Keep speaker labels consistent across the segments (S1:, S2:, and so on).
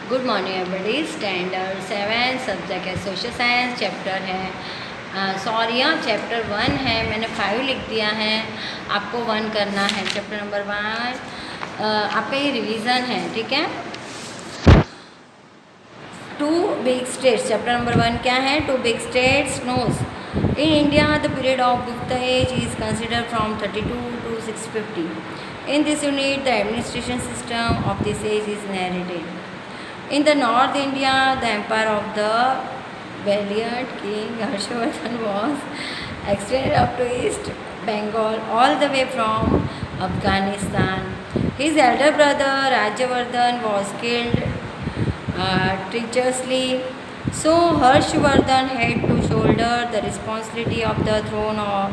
S1: Good morning everybody. Standard 7 subject है social science. Chapter है sorry chapter 1 है। मैंने 5 लिख दिया है, आपको 1 करना है। चैप्टर नंबर 1 आपका ये रिवीजन है, ठीक है। Two big states. Chapter number 1 क्या है? Two big states knows in India the period of Gupta age is consider from 32 to 650. In this unit, the administration system of this age is narrated. In the North India, the empire of the valiant king Harshavardhan was extended up to East Bengal all the way from Afghanistan. His elder brother Rajavardhan was killed treacherously, so Harshvardhan had to shoulder the responsibility of the throne of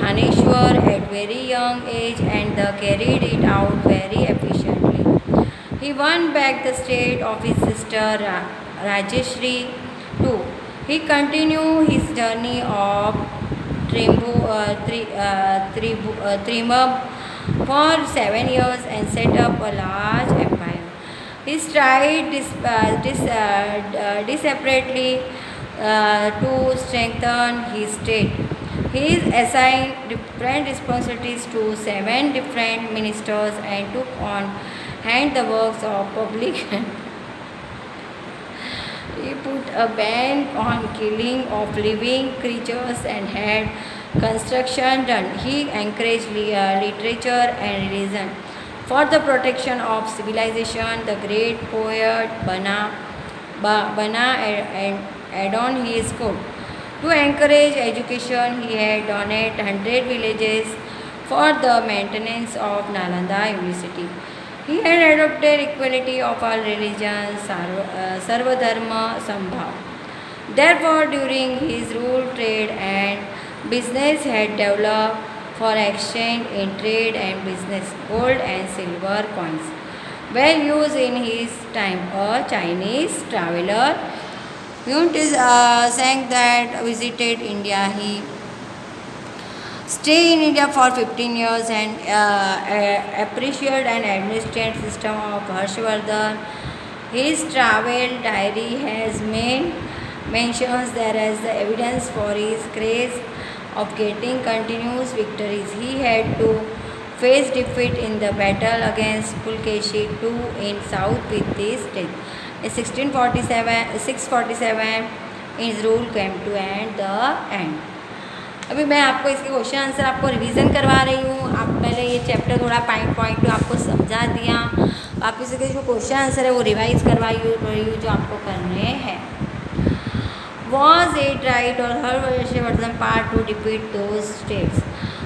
S1: Dhaneshwar at very young age and carried it out very efficiently. He won back the state of his sister Rajeshri too. He continued his journey of Trimab for 7 years and set up a large empire. He tried desperately to strengthen his state. He assigned different responsibilities to 7 different ministers and took on hand the works of public. He put a ban on killing of living creatures and had construction done. He encouraged literature and religion. For the protection of civilization, the great poet Bana adorned his court. To encourage education, he had donated 100 villages for the maintenance of Nalanda University. He had adopted equality of all religions, Sarvadharma Sambhav. Therefore, during his rule, trade and business had developed for exchange in trade and business. Gold and silver coins were used in his time. A Chinese traveler Yunt is saying that visited India. He stayed in India for 15 years and appreciated and administrated system of Harshvardhan. His travel diary has mentions there as the evidence for his grace of getting continuous victories. He had to face defeat in the battle against Pulkeshi II in south with this death. In 647 his rule came to the end. अभी मैं आपको इसके question answer आपको revision करवा रही हूँ। आप पहले ये चैप्टर थोड़ा पॉइंट आपको समझा दिया, वापस इसके जो क्वेश्चन आंसर है वो रिवाइज करवाई रही हूँ जो आपको करने हैं। Was it right or Harshvardhan part to defeat those states?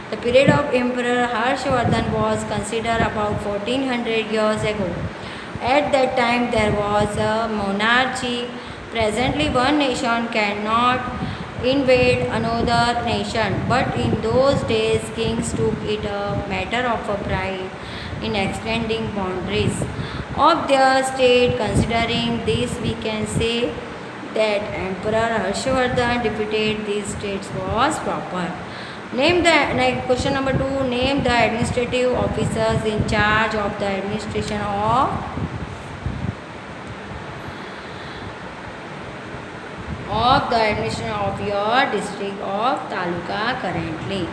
S1: The period of Emperor Harshvardhan was considered about 1400 years ago. At that time there was a monarchy. Presently one nation cannot invade another nation, but in those days kings took it a matter of a pride in extending boundaries of their state. Considering this, we can say that Emperor Harshvardhan defeated these states was proper. Name the question number 2. Name the administrative officers in charge of the administration of your district of taluka currently.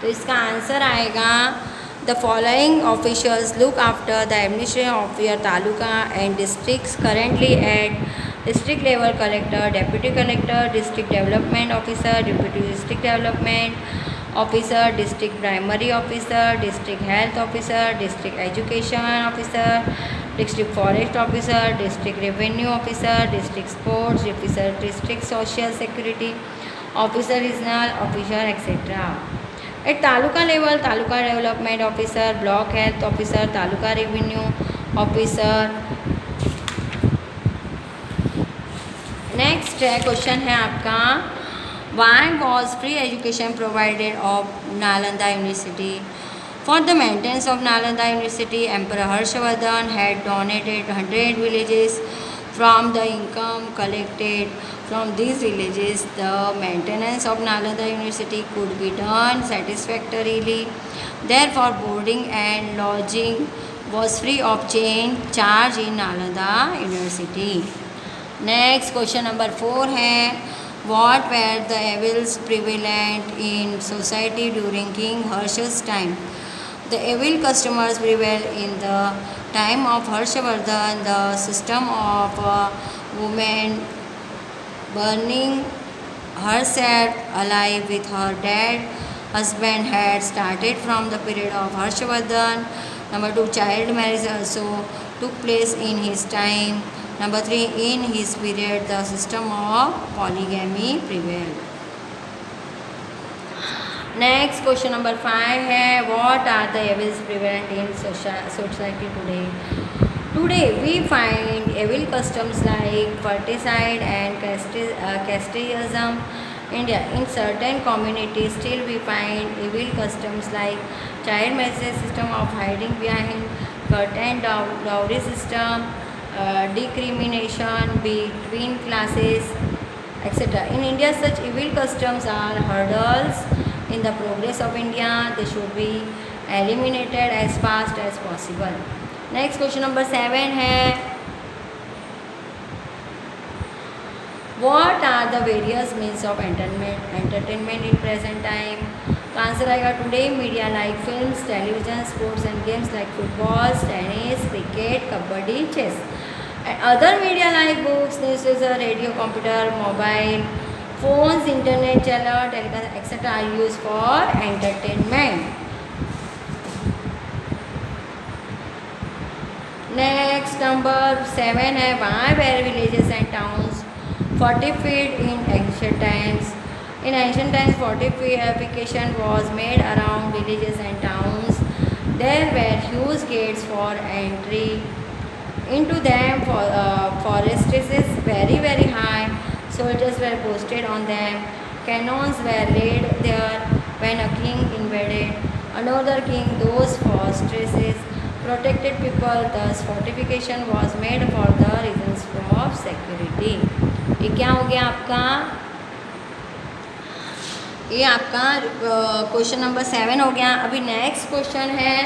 S1: तो इसका answer आएगा the following officials look after the administration of your taluka and districts currently at district level: collector, deputy collector, district development officer, deputy district development officer, district primary officer, district health officer, district education officer, district forest officer, district revenue officer, district sports officer, district social security officer, regional officer, etc. At taluka level, taluka development officer, block health officer, taluka revenue officer. Next question है आपका, why was free education provided of Nalanda University? For the maintenance of Nalanda University, Emperor Harshvardhan had donated 100 villages. From the income collected from these villages, the maintenance of Nalanda University could be done satisfactorily. Therefore, boarding and lodging was free of charge in Nalanda University. Next question number 4 है what were the evils prevalent in society during King Harsha's time? The evil customers prevailed in the time of Harshavardhan. The system of women burning herself alive with her dead husband had started from the period of Harshavardhan. Number 2, child marriage also took place in his time. Number 3, in his period the system of polygamy prevailed. Next question number 5 है what are the evils prevalent in society today? Today we find evil customs like ferticide and casteism. India, in certain communities still we find evil customs like child marriage system of hiding behind curtain, dowry system, discrimination between classes, etc. In India, such evil customs are hurdles in the progress of India. They should be eliminated as fast as possible. Next question number 7 है what are the various means of entertainment in present time? तो answer आएगा today media like films, television, sports and games like football, tennis, cricket, kabaddi, chess and other media like books, newspaper, radio, computer, mobile phones, internet channel, television, etc. are used for entertainment. Next number 7 है why were villages and towns fortified in ancient times? In ancient times fortification was made around villages and towns. There were huge gates for entry into them. Fortresses very high. Soldiers were posted on them. Cannons were laid there when a king invaded another king. Those fortresses protected people. Thus fortification was made for the reasons of security. ये क्या हो गया आपका? ये आपका question number 7 हो गया. अभी नेक्स्ट क्वेश्चन है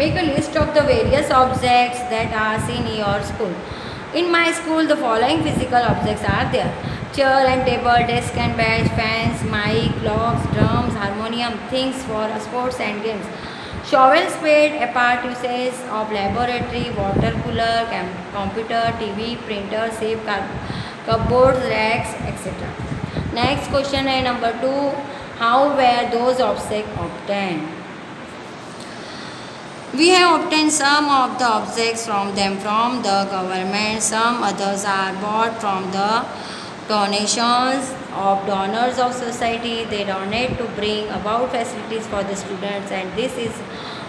S1: make a list of the various objects that are seen in your school. In my school the following physical objects are there: chair and table, desk and bench, fans, mic, clocks, drums, harmonium, things for sports and games, shovel, spade, apparatus of laboratory, water cooler, computer, TV, printer, safe, cupboards, racks, etc. Next question है number 2, how were those objects obtained? We have obtained some of the objects from the government. Some others are bought from the donations of donors of society. They donate to bring about facilities for the students, and this is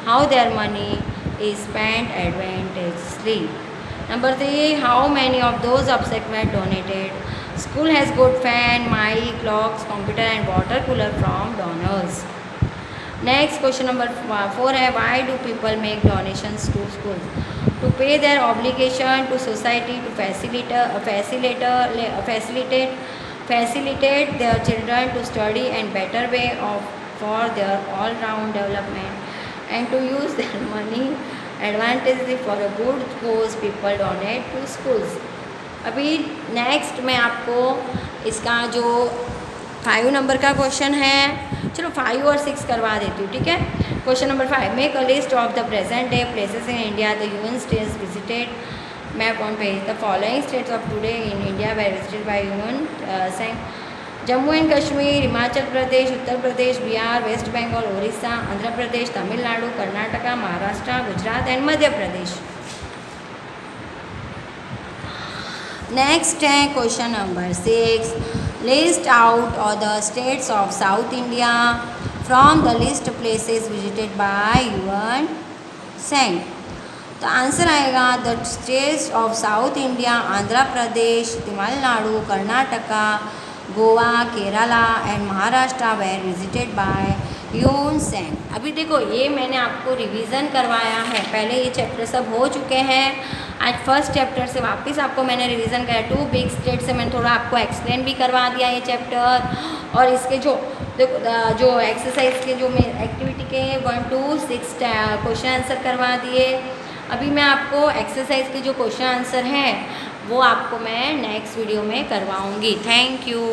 S1: how their money is spent advantageously. Number 3, how many of those objects were donated? School has got fan, mic, clocks, computer and water cooler from donors. Next question number 4 है why do people make donations to schools? To pay their obligation to society, to facilitate their children to study and better way of for their all round development, and to use their money advantageously for a good cause. People donate to schools. अभी next मैं आपको इसका जो 5 number का question है, चलो 5 और 6 करवा देती हूँ, ठीक है. Question number 5, make a list of the present day places in India the Hiuen states visited. Map on page. The following states of today in India were visited by Hiuen Tsang: Jammu and Kashmir, Himachal Pradesh, Uttar Pradesh, Bihar, West Bengal, Orissa, Andhra Pradesh, Tamil Nadu, Karnataka, Maharashtra, Gujarat and Madhya Pradesh. Next है question number 6, list out all the states of South India from the list places visited by Hiuen Tsang. तो answer आएगा the states of South India Andhra Pradesh, Tamil Nadu, Karnataka, Goa, Kerala and Maharashtra were visited by Hiuen Tsang. अभी देखो ये मैंने आपको revision करवाया है, पहले ये चैप्टर सब हो चुके हैं। आज फर्स्ट चैप्टर से वापस आपको मैंने रिवीजन कराया। टू बिग स्टेट से मैंने थोड़ा आपको एक्सप्लेन भी करवा दिया ये चैप्टर। और इसके जो देखो जो एक्सरसाइज के जो मैं एक्टिविटी के 1 to 6 क्वेश्चन आंसर करवा दिए। अभी मैं आपको एक्सरसाइज के जो क्वेश्चन आंसर हैं वो आपको मैं नेक्स्ट वीडियो में करवाऊँगी। Thank you.